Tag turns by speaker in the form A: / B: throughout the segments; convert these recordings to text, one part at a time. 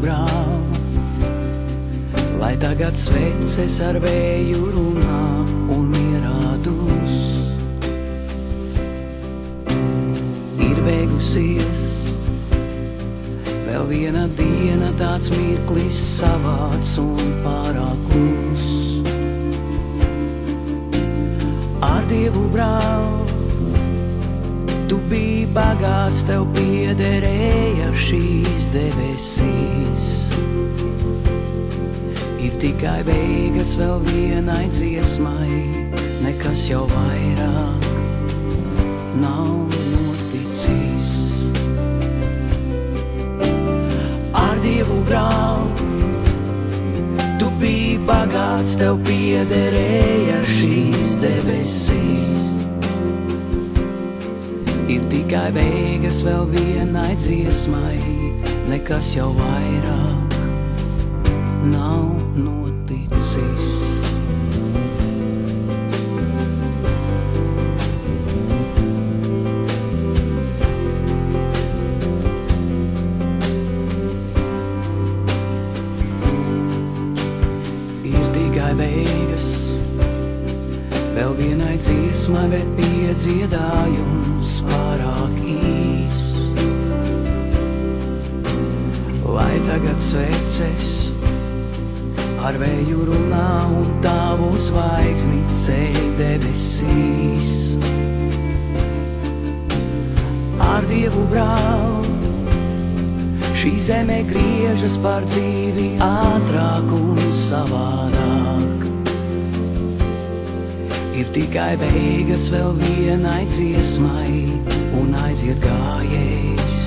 A: brāl, lai tagad sveces ar vēju runā un mierā dus. Ir beigusies vēl viena diena, tāds mirklis savāds un pārāk klus. Ar Dievu brāl, tu biji bagāts, tev piederēja šīs debesīs. Ir tikai beigas vēl vienai dziesmai, nekas jau vairāk nav noticis. Ar Dievu brāl, tu biji bagāts, tev piederēja šīs debesīs. Ir tikai beigas vēl vienai dziesmai, nekas jau vairāk nav noticis. Ir tikai beigas vēl vienai dziesmai, bet piedziedājums pārāk īs. Lai tagad sveces ar vēju runā un tavu zvaigzni ceļ debesīs. Ar Dievu brāl, šī zeme griežas par dzīvi ātrāk un savādāk. Ir tikai beigas vēl vienai dziesmai un aiziet gājējs.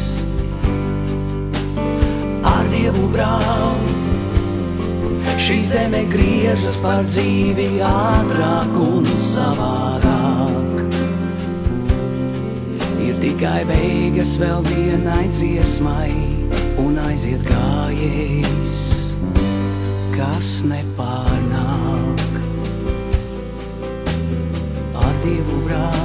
A: Ar Dievu brāl, šī zeme griežas par dzīvi ātrāk un savādāk. Ir tikai beigas vēl vienai dziesmai un aiziet gājējs, kas nepārnāk. Ar Dievu brāl.